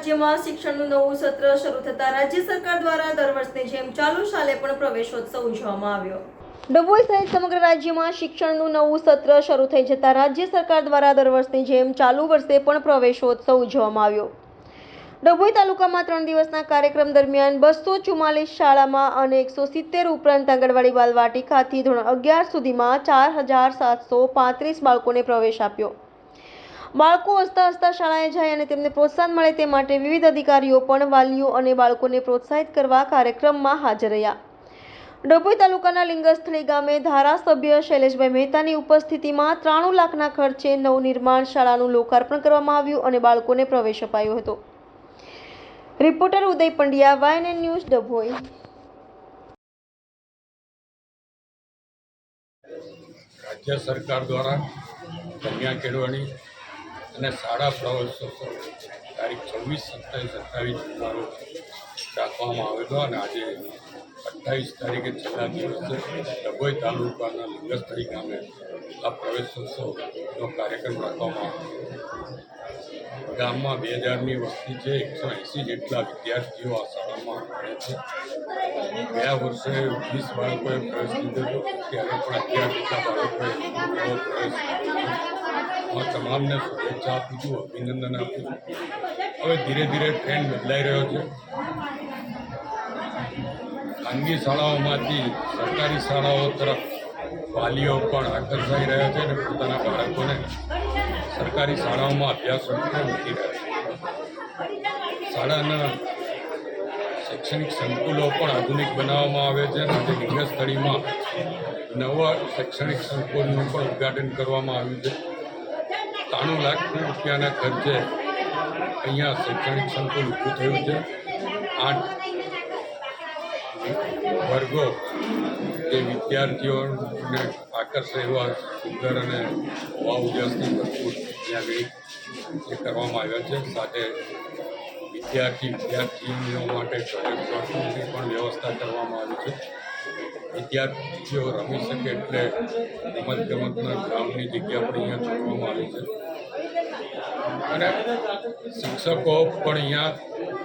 રાજ્યમાં શિક્ષણનું નવું સત્ર શરૂ થતા રાજ્ય સરકાર દ્વારા દર વર્ષની જેમ ચાલુ સાલે પણ પ્રવેશોત્સવ ઉજવવામાં આવ્યો। ડભોઈ સહિત સમગ્ર રાજ્યમાં શિક્ષણનું નવું સત્ર શરૂ થઈ જતા રાજ્ય સરકાર દ્વારા દર વર્ષની જેમ ચાલુ વર્ષે પણ પ્રવેશોત્સવ ઉજવવામાં આવ્યો। ડભોઈ તાલુકામાં 3 દિવસના કાર્યક્રમ દરમિયાન 244 શાળામાં અને 170 ઉપરાંત આંગણવાડી બાલવાટિકાથી ધોરણ 11 સુધીમાં 4735 બાળકોને પ્રવેશ આપ્યો। બાળકો હસતા હસતા શાળાએ જાય અને તેમને પ્રોત્સાહન મળે તે માટે વિવિધ અધિકારીઓ પણ વાલીઓ અને બાળકોને પ્રોત્સાહિત કરવા કાર્યક્રમમાં હાજર રહ્યા। ડભોઈ તાલુકાના લિંગસ્થળી ગામે ધારાસભ્ય શૈલેષભાઈ મહેતાની ઉપસ્થિતિમાં 93 લાખના ખર્ચે નવનિર્માણ શાળાનું લોકાર્પણ કરવામાં આવ્યું અને બાળકોને પ્રવેશ અપાયો હતો। રિપોર્ટર ઉદય પંડ્યા, YNN ન્યૂઝ, ડભોઈ। રાજ્ય સરકાર દ્વારા કન્યા કેળવણી અને શાળા પ્રવેશોત્સવ તારીખ 26, 27, 28 રોજ રાખવામાં આવ્યો હતો અને આજે 28 તારીખે છેલ્લા દિવસે ડભોઈ તાલુકાના લિંગસ્થળી ગામે આ પ્રવેશોત્સવનો કાર્યક્રમ રાખવામાં આવ્યો। ગામમાં 2000ની વસ્તી છે, 180 જેટલા વિદ્યાર્થીઓ આ શાળામાં ભણે છે। ગયા વર્ષે 20 બાળકોએ પ્રવેશ લીધો હતો, ત્યારે પણ 11 જેટલા બાળકોએ નવો પ્રવેશ લીધો। હું તમામને શુભેચ્છા આપું છું, અભિનંદન આપું છું। હવે ધીરે ધીરે ટ્રેન્ડ બદલાઈ રહ્યો છે। ખાનગી શાળાઓમાંથી સરકારી શાળાઓ તરફ વાલીઓ પણ આકર્ષાઈ રહ્યા છે અને પોતાના બાળકોને સરકારી શાળાઓમાં અભ્યાસ માટે મૂકી રહ્યા છે। શાળાના શૈક્ષણિક સંકુલો પણ આધુનિક બનાવવામાં આવે છે અને આજે લિંગસ્થળીમાં નવા શૈક્ષણિક સંકુલનું પણ ઉદ્ઘાટન કરવામાં આવ્યું છે। 93 લાખ રૂપિયાના ખર્ચે અહીંયા શૈક્ષણિક સંકુલ ઊભું થયું છે। 8 વર્ગો જે વિદ્યાર્થીઓને આકર્ષે એવા સુંદર અને હવા ઉજાસથી ભરપૂર ત્યાં આગળ એ કરવામાં આવ્યા છે। સાથે વિદ્યાર્થીનીઓ માટે ટોયલેટની પણ વ્યવસ્થા કરવામાં આવી છે। વિદ્યાર્થીઓ રમી શકે એટલે રમતગમતના ગ્રાઉન્ડની જગ્યા પણ અહીંયા છોડવામાં આવી છે અને શિક્ષકો પણ અહીંયા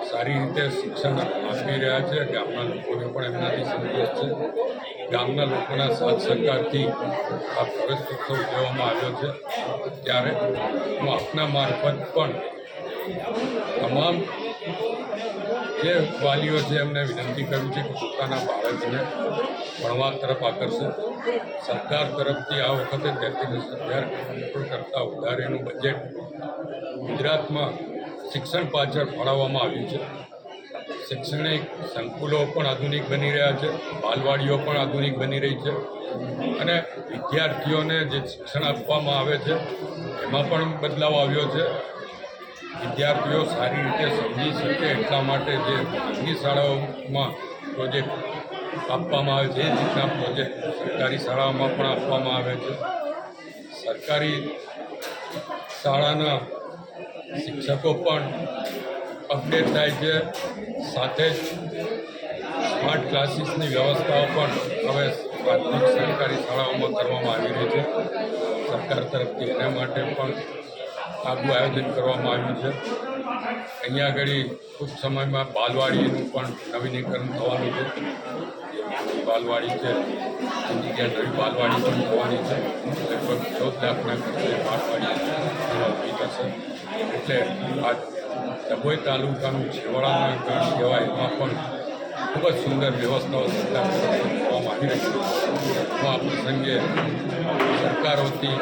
સારી રીતે શિક્ષણ આપી રહ્યા છે। ગામના લોકોને પણ એમનાથી સંતોષ છે। ગામના લોકોના સાથ સહકારથી આ પ્રવેશોત્સવ ઉજવવામાં આવ્યો છે। ત્યારે હું આપના મારફત પણ તમામ જે વાલીઓ છે એમને વિનંતી કરવી છે કે પોતાના બાળકને ભણવા તરફ આકર્ષે। સરકાર તરફથી આ વખતે 33,000 કરોડ કરતાં વધારેનું બજેટ ગુજરાતમાં શિક્ષણ પાછળ ફાળવવામાં આવ્યું છે। શૈક્ષણિક સંકુલો પણ આધુનિક બની રહ્યા છે, બાલવાડીઓ પણ આધુનિક બની રહી છે અને વિદ્યાર્થીઓને જે શિક્ષણ આપવામાં આવે છે એમાં પણ બદલાવ આવ્યો છે। વિદ્યાર્થીઓ સારી રીતે સમજી શકે એટલા માટે જે ખાનગી શાળાઓમાં પ્રોજેક્ટ આપવામાં આવે છે એ રીતના પ્રોજેક્ટ સરકારી શાળાઓમાં પણ આપવામાં આવે છે। સરકારી શાળાના શિક્ષકો પણ અપડેટ થાય છે, સાથે જ સ્માર્ટ ક્લાસીસની વ્યવસ્થાઓ પણ હવે પ્રાથમિક સરકારી શાળાઓમાં કરવામાં આવી રહી છે। સરકાર તરફથી એના માટે પણ આગવું આયોજન કરવામાં આવ્યું છે। અહીંયા આગળ ટૂંક સમયમાં બાલવાડીનું પણ નવીનીકરણ થવાનું છે। બાલવાડી છે એની જગ્યાએ નવી બાલવાડી પણ થવાની છે। લગભગ 14 લાખના ખર્ચે બાલવાડી ઊભી થશે। એટલે આ ડભોઈ તાલુકાનું છેવાડાના ગામ કહેવાય એમાં પણ ખૂબ જ સુંદર વ્યવસ્થાઓ સરકાર તરફથી કરવામાં આવી રહી છે। હું આ પ્રસંગે સરકારોથી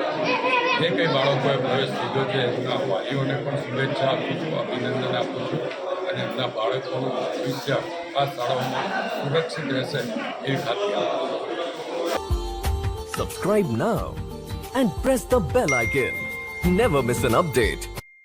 જે કંઈ બાળકોએ પ્રવેશ લીધો છે એમના વાલીઓને પણ શુભેચ્છા આપું છું, અભિનંદન આપું છું અને એમના બાળકોનું ભવિષ્ય આ શાળાઓમાં સુરક્ષિત રહેશે એવી ખાતરી આપું છું। Subscribe now and press the bell icon. Never miss an update.